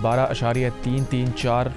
12.334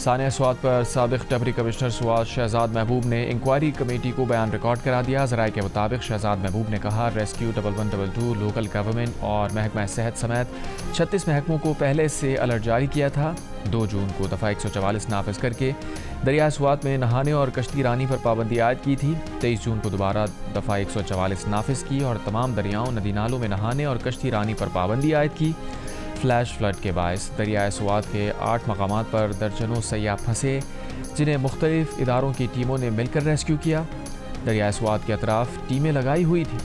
ثانیہ سوات پر سابق deputy commissioner Swat Shahzad محبوب نے انکوائری کمیٹی کو بیان ریکارڈ کرا دیا۔ ذرائع کے مطابق شہزاد محبوب نے کہا، ریسکیو 1122 لوکل گورنمنٹ اور محکمہ صحت سمیت 36 محکموں کو پہلے سے الرٹ جاری کیا تھا۔ 2 جون کو دفعہ 144 نافذ کر کے دریائے سوات میں نہانے اور کشتی رانی پر پابندی عائد کی تھی۔ 23 جون کو دوبارہ دفعہ 144 نافذ کی اور تمام دریاؤں ندی نالوں میں نہانے اور کشتی رانی پر پابندی عائد کی۔ فلیش فلڈ کے باعث دریائے سوات کے 8 مقامات پر درجنوں سیاح پھنسے، جنہیں مختلف اداروں کی ٹیموں نے مل کر ریسکیو کیا۔ دریائے سوات کے اطراف ٹیمیں لگائی ہوئی تھیں۔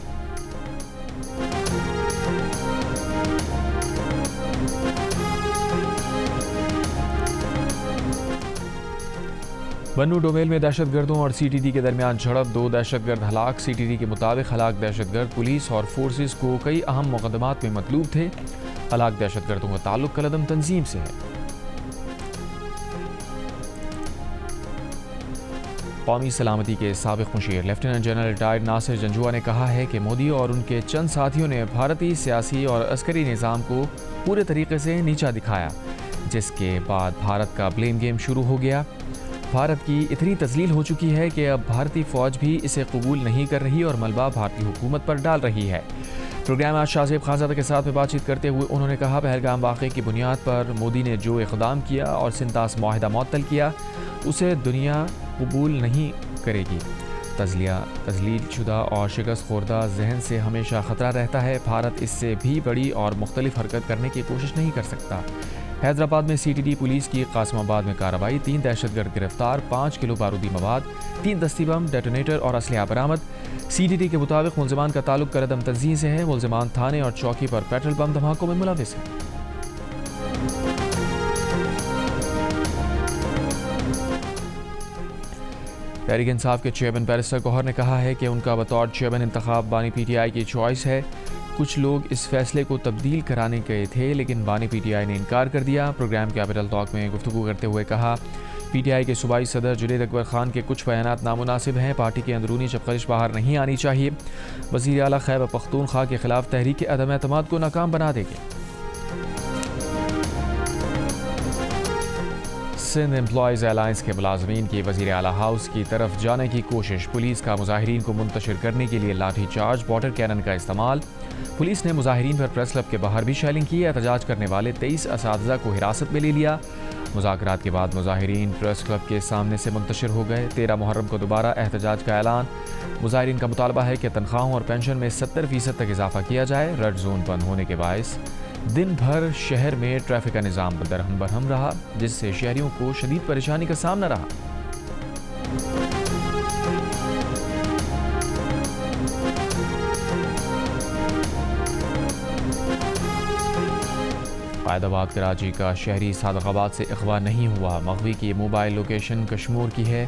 بنو ڈومیل میں دہشت گردوں اور سی ٹی ڈی کے درمیان جھڑپ، 2 دہشت گرد ہلاک۔ سی ٹی ڈی کے مطابق ہلاک دہشت گرد پولیس اور فورسز کو کئی اہم مقدمات میں مطلوب تھے۔ ہلاک دہشت گردوں کا تعلق کالعدم تنظیم سے ہے۔ قومی سلامتی کے سابق مشیر لیفٹیننٹ جنرل ریٹائرڈ ناصر جنجوعہ نے کہا ہے کہ مودی اور ان کے چند ساتھیوں نے بھارتی سیاسی اور عسکری نظام کو پورے طریقے سے نیچا دکھایا، جس کے بعد بھارت کا بلیم گیم شروع ہو گیا۔ بھارت کی اتنی تذلیل ہو چکی ہے کہ اب بھارتی فوج بھی اسے قبول نہیں کر رہی اور ملبہ بھارتی حکومت پر ڈال رہی ہے۔ پروگرام آج شاہ زیب خانزادہ کے ساتھ میں بات چیت کرتے ہوئے انہوں نے کہا، پہلگام واقعے کی بنیاد پر مودی نے جو اقدام کیا اور سنتاس معاہدہ معطل کیا، اسے دنیا قبول نہیں کرے گی۔ تذلیل شدہ اور شکست خوردہ ذہن سے ہمیشہ خطرہ رہتا ہے۔ بھارت اس سے بھی بڑی اور مختلف حرکت کرنے کی کوشش نہیں کر سکتا۔ حیدرآباد میں سی ٹی ڈی پولیس کی قاسم آباد میں کارروائی، 3 دہشت گرد گرفتار، 5 کلو بارودی مواد، 3 دستی بم، ڈیٹونیٹر اور اسلحہ برآمد۔ سی ٹی ڈی کے مطابق ملزمان کا تعلق کالعدم تنظیم سے ہے۔ ملزمان تھانے اور چوکی پر پیٹرول بم دھماکوں میں ملوث ہیں۔ تحریک انصاف کے چیئرمین بیرسٹر گوہر نے کہا ہے کہ ان کا بطور چیئرمین انتخاب بانی پی ٹی آئی کی چوائس ہے۔ کچھ لوگ اس فیصلے کو تبدیل کرانے گئے تھے، لیکن بانی پی ٹی آئی نے انکار کر دیا۔ پروگرام کیپٹل ٹاک میں گفتگو کرتے ہوئے کہا، پی ٹی آئی کے صوبائی صدر جنید اکبر خان کے کچھ بیانات نامناسب ہیں۔ پارٹی کے اندرونی چپقلش باہر نہیں آنی چاہیے۔ وزیر اعلیٰ خیبر پختونخوا کے خلاف تحریک عدم اعتماد کو ناکام بنا دے گی۔ سندھ امپلائیز الائنس کے ملازمین کی وزیر اعلیٰ ہاؤس کی طرف جانے کی کوشش، پولیس کا مظاہرین کو منتشر کرنے کے لیے لاٹھی چارج، واٹر کینن کا استعمال۔ پولیس نے مظاہرین پر پریس کلب کے باہر بھی شیلنگ کی۔ احتجاج کرنے والے 23 اساتذہ کو حراست میں لے لیا۔ مذاکرات کے بعد مظاہرین پریس کلب کے سامنے سے منتشر ہو گئے۔ 13 محرم کو دوبارہ احتجاج کا اعلان۔ مظاہرین کا مطالبہ ہے کہ تنخواہوں اور پینشن میں 70% تک اضافہ کیا جائے۔ ریڈ زون بند ہونے کے باعث دن بھر شہر میں ٹریفک کا نظام درہم برہم رہا، جس سے شہریوں کو شدید پریشانی کا سامنا رہا۔ قائد آباد کراچی کا شہری صادق آباد سے اغوا نہیں ہوا۔ مغوی کی موبائل لوکیشن کشمور کی ہے۔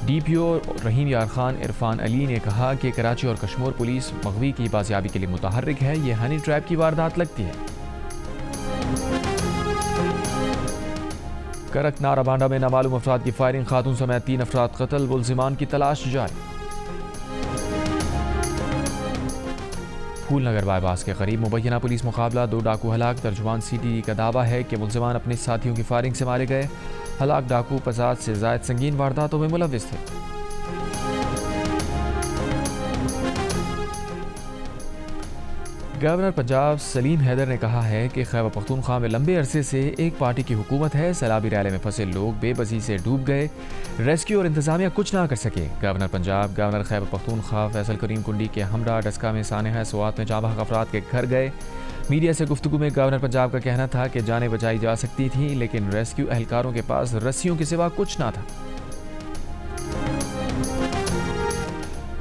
ڈی پی او رحیم یار خان عرفان علی نے کہا کہ کراچی اور کشمور پولیس مغوی کی بازیابی کے لیے متحرک ہے۔ یہ ہنی ٹریپ کی واردات لگتی ہے۔ کرک نارا بانڈا میں نامعلوم افراد کی فائرنگ، خاتون سمیت 3 افراد قتل، ملزمان کی تلاش جاری۔ پھول نگر بائی پاس کے قریب مبینہ پولیس مقابلہ، 2 ڈاکو ہلاک۔ ترجمان سی ٹی ڈی کا دعویٰ ہے کہ ملزمان اپنے ساتھیوں کی فائرنگ سے مارے گئے۔ ہلاک ڈاکو 50 سے زائد سنگین وارداتوں میں ملوث تھے۔ گورنر پنجاب سلیم حیدر نے کہا ہے کہ خیبر پختونخوا میں لمبے عرصے سے ایک پارٹی کی حکومت ہے۔ سیلابی ریلے میں پھنسے لوگ بے بسی سے ڈوب گئے، ریسکیو اور انتظامیہ کچھ نہ کر سکے۔ گورنر پنجاب گورنر خیبر پختونخوا فیصل کریم کنڈی کے ہمراہ ڈسکا میں سانحہ سوات میں جاں بحق افراد کے گھر گئے۔ میڈیا سے گفتگو میں گورنر پنجاب کا کہنا تھا کہ جانیں بچائی جا سکتی تھیں، لیکن ریسکیو اہلکاروں کے پاس رسیوں کے سوا کچھ نہ تھا۔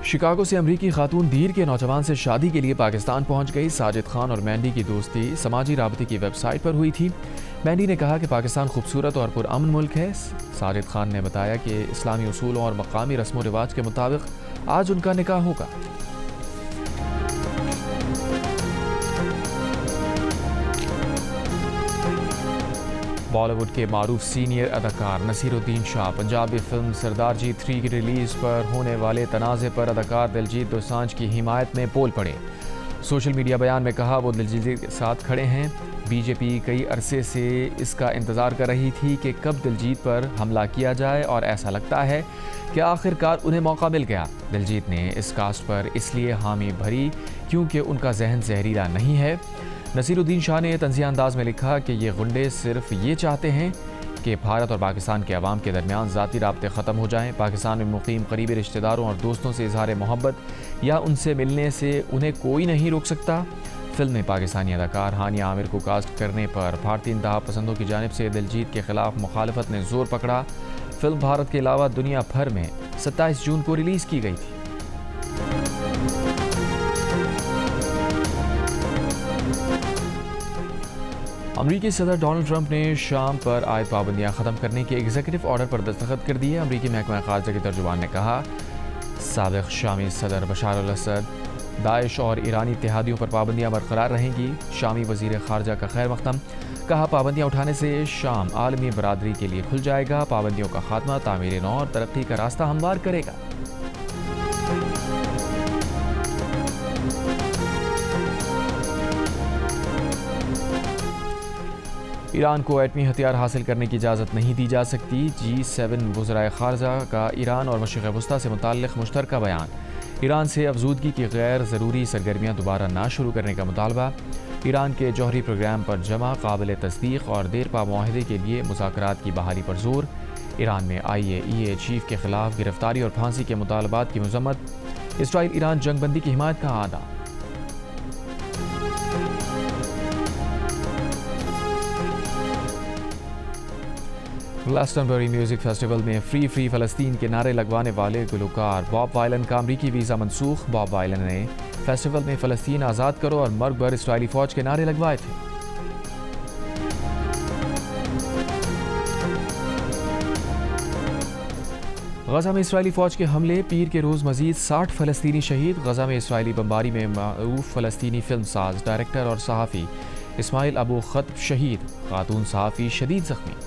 شکاگو سے امریکی خاتون دیر کے نوجوان سے شادی کے لیے پاکستان پہنچ گئی۔ ساجد خان اور مینڈی کی دوستی سماجی رابطے کی ویب سائٹ پر ہوئی تھی۔ مینڈی نے کہا کہ پاکستان خوبصورت اور پرامن ملک ہے۔ ساجد خان نے بتایا کہ اسلامی اصولوں اور مقامی رسم و رواج کے مطابق آج ان کا نکاح ہوگا۔ بالی ووڈ کے معروف سینئر اداکار نصیر الدین شاہ پنجابی فلم سردار جی 3 کی ریلیز پر ہونے والے تنازع پر اداکار دلجیت دوسانجھ کی حمایت میں بول پڑے۔ سوشل میڈیا بیان میں کہا وہ دلجیت کے ساتھ کھڑے ہیں۔ بی جے پی کئی عرصے سے اس کا انتظار کر رہی تھی کہ کب دلجیت پر حملہ کیا جائے، اور ایسا لگتا ہے کہ آخر کار انہیں موقع مل گیا۔ دلجیت نے اس کاسٹ پر اس لیے حامی بھری کیونکہ ان کا ذہن زہریلا نہیں ہے۔ نصیر الدین شاہ نے طنزیہ انداز میں لکھا کہ یہ غنڈے صرف یہ چاہتے ہیں کہ بھارت اور پاکستان کے عوام کے درمیان ذاتی رابطے ختم ہو جائیں۔ پاکستان میں مقیم قریبی رشتہ داروں اور دوستوں سے اظہار محبت یا ان سے ملنے سے انہیں کوئی نہیں روک سکتا۔ فلم میں پاکستانی اداکار ہانیہ عامر کو کاسٹ کرنے پر بھارتی انتہا پسندوں کی جانب سے دلجیت کے خلاف مخالفت نے زور پکڑا۔ فلم بھارت کے علاوہ دنیا بھر میں 27 جون کو ریلیز کی گئی تھی۔ امریکی صدر ڈونلڈ ٹرمپ نے شام پر عائد پابندیاں ختم کرنے کے ایگزیکٹو آرڈر پر دستخط کر دیے۔ امریکی محکمہ خارجہ کے ترجمان نے کہا سابق شامی صدر بشار الاسد داعش اور ایرانی اتحادیوں پر پابندیاں برقرار رہیں گی۔ شامی وزیر خارجہ کا خیر مقدم، کہا پابندیاں اٹھانے سے شام عالمی برادری کے لیے کھل جائے گا۔ پابندیوں کا خاتمہ تعمیر نو اور ترقی کا راستہ ہموار کرے گا۔ ایران کو ایٹمی ہتھیار حاصل کرنے کی اجازت نہیں دی جا سکتی۔ G7 وزرائے خارجہ کا ایران اور مشرق وسطیٰ سے متعلق مشترکہ بیان۔ ایران سے افزودگی کی غیر ضروری سرگرمیاں دوبارہ نہ شروع کرنے کا مطالبہ۔ ایران کے جوہری پروگرام پر جمع قابل تصدیق اور دیرپا معاہدے کے لیے مذاکرات کی بحالی پر زور۔ ایران میں IAEA چیف کے خلاف گرفتاری اور پھانسی کے مطالبات کی مذمت۔ اسرائیل ایران جنگ بندی کی حمایت کا اعادہ۔ گلاسٹنبری میوزک فیسٹیول میں فری فلسطین کے نعرے لگوانے والے گلوکار باب وائلن کا امریکی ویزا منسوخ۔ باب وائلن نے فیسٹیول میں فلسطین آزاد کرو اور مرگ بر اسرائیلی فوج کے نعرے لگوائے تھے۔ غزہ میں اسرائیلی فوج کے حملے، پیر کے روز مزید 60 فلسطینی شہید۔ غزہ میں اسرائیلی بمباری میں معروف فلسطینی فلم ساز، ڈائریکٹر اور صحافی اسماعیل ابو خطب شہید، خاتون صحافی شدید زخمی۔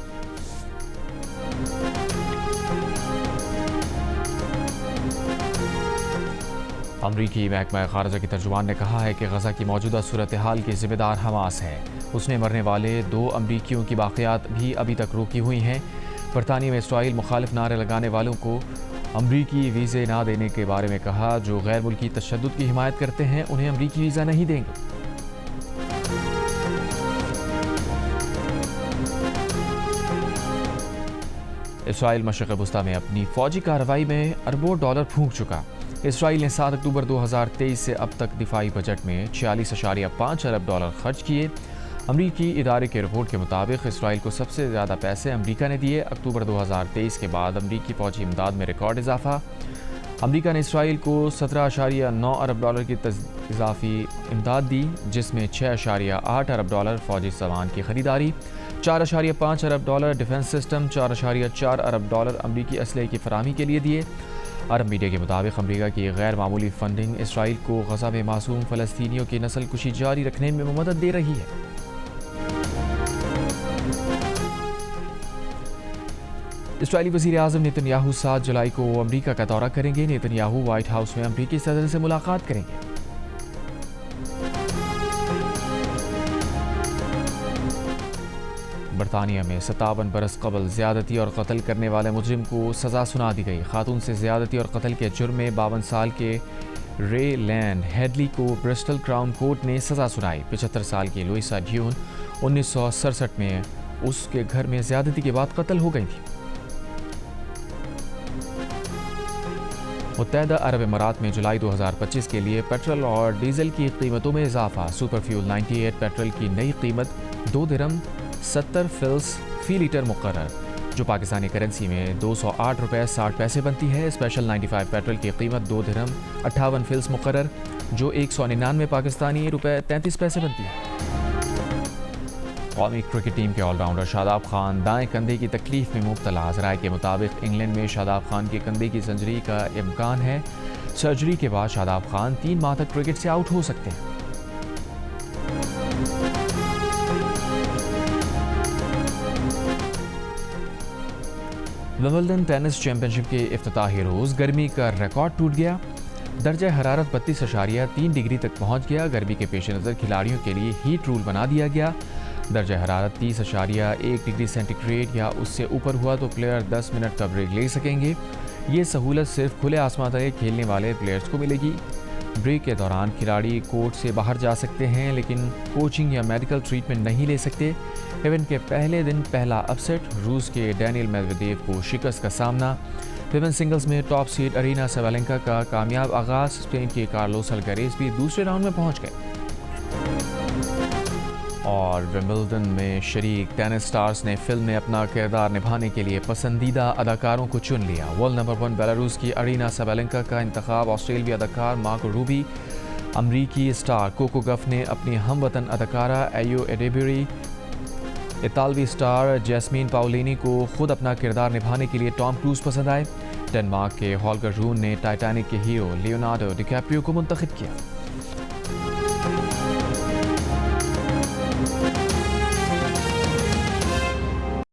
امریکی محکمہ خارجہ کے ترجمان نے کہا ہے کہ غزہ کی موجودہ صورتحال کے ذمہ دار حماس ہے۔ اس نے مرنے والے 2 امریکیوں کی باقیات بھی ابھی تک روکی ہوئی ہیں۔ برطانیہ میں اسرائیل مخالف نعرے لگانے والوں کو امریکی ویزے نہ دینے کے بارے میں کہا۔ جو غیر ملکی تشدد کی حمایت کرتے ہیں انہیں امریکی ویزا نہیں دیں گے۔ اسرائیل مشرق وسطیٰ میں اپنی فوجی کارروائی میں اربوں ڈالر پھونک چکا۔ اسرائیل نے 7 اکتوبر 2023 سے اب تک دفاعی بجٹ میں 46.5 ارب ڈالر خرچ کیے۔ امریکی ادارے کے رپورٹ کے مطابق اسرائیل کو سب سے زیادہ پیسے امریکہ نے دیے۔ اکتوبر 2023 کے بعد امریکی فوجی امداد میں ریکارڈ اضافہ۔ امریکہ نے اسرائیل کو 17.9 ارب ڈالر کی اضافی امداد دی، جس میں 6.8 ارب ڈالر فوجی سامان کی خریداری، 4.5 ارب ڈالر ڈیفنس سسٹم، 4.4 ارب ڈالر امریکی اسلحے کی فراہمی کے لیے دیے۔ عرب میڈیا کے مطابق امریکہ کی غیر معمولی فنڈنگ اسرائیل کو غزہ میں معصوم فلسطینیوں کی نسل کشی جاری رکھنے میں مدد دے رہی ہے۔ اسرائیلی وزیر اعظم نیتن یاہو 7 جولائی کو امریکہ کا دورہ کریں گے۔ نیتن یاہو وائٹ ہاؤس میں امریکی صدر سے ملاقات کریں گے۔ برطانیہ میں 57 برس قبل زیادتی اور قتل کرنے والے مجرم کو سزا سنا دی گئی۔ خاتون سے زیادتی اور قتل کے جرم میں 52 سال کے رے لینڈ ہیڈلی کو برسٹل کراؤن کورٹ نے سزا سنائی۔ 75 سال کی لوئسا ڈیون 1967 میں اس کے گھر میں زیادتی کے بعد قتل ہو گئی تھی۔ متحدہ عرب امارات میں جولائی 2025 کے لیے پیٹرول اور ڈیزل کی قیمتوں میں اضافہ۔ سپر فیول 98 پیٹرول کی نئی قیمت 2 درہم 70 فلس فی لیٹر مقرر، جو پاکستانی کرنسی میں 208 روپے 60 پیسے بنتی ہے۔ اسپیشل 95 پیٹرول کی قیمت 2 درہم 58 فلس مقرر، جو 199 پاکستانی روپے 33 پیسے بنتی ہے۔ قومی کرکٹ ٹیم کے آل راؤنڈر شاداب خان دائیں کندھے کی تکلیف میں مبتلا۔ ذرائع کے مطابق انگلینڈ میں شاداب خان کے کندھے کی سرجری کا امکان ہے۔ سرجری کے بعد شاداب خان 3 ماہ تک کرکٹ سے آؤٹ ہو سکتے ہیں۔ ومبلڈن ٹینس چیمپئن شپ کے افتتاحی روز گرمی کا ریکارڈ ٹوٹ گیا۔ درجہ حرارت 32.3 ڈگری تک پہنچ گیا۔ گرمی کے پیش نظر کھلاڑیوں کے لیے ہیٹ رول بنا دیا گیا۔ درجہ حرارت 30.1 ڈگری سینٹی گریڈ یا اس سے اوپر ہوا تو پلیئر 10 منٹ کا بریک لے سکیں گے۔ یہ سہولت صرف کھلے آسمان تلے کھیلنے والے پلیئرز کو ملے گی۔ بریک کے دوران کھلاڑی کورٹ سے باہر جا سکتے ہیں لیکن کوچنگ یا میڈیکل ٹریٹمنٹ نہیں لے سکتے۔ ایونٹ کے پہلے دن پہلا اپسیٹ، روس کے ڈینیل میدویدیو کو شکست کا سامنا۔ ویمن سنگلز میں ٹاپ سیڈ ارینا سیبالنکا کا کامیاب آغاز، اسپین کے کارلوس الکریز بھی دوسرے راؤنڈ میں پہنچ گئے۔ اور ومبلڈن میں شریک ٹینس سٹارز نے فلم میں اپنا کردار نبھانے کے لیے پسندیدہ اداکاروں کو چن لیا۔ ورلڈ نمبر 1 بیلاروس کی ارینا سیبالنکا کا انتخاب، آسٹریلوی اداکار مارکو روبی، امریکی اسٹار کوکو گف نے اپنی ہم وطن اداکارہ ایو ایڈیبری، اطالوی اسٹار جیسمین پاولینی کو خود اپنا کردار نبھانے کے لیے ٹام کروز پسند آئے۔ ڈنمارک کے ہالگر رون نے ٹائٹینک کے ہیرو لیونارڈو ڈی کیپریو کو منتخب کیا۔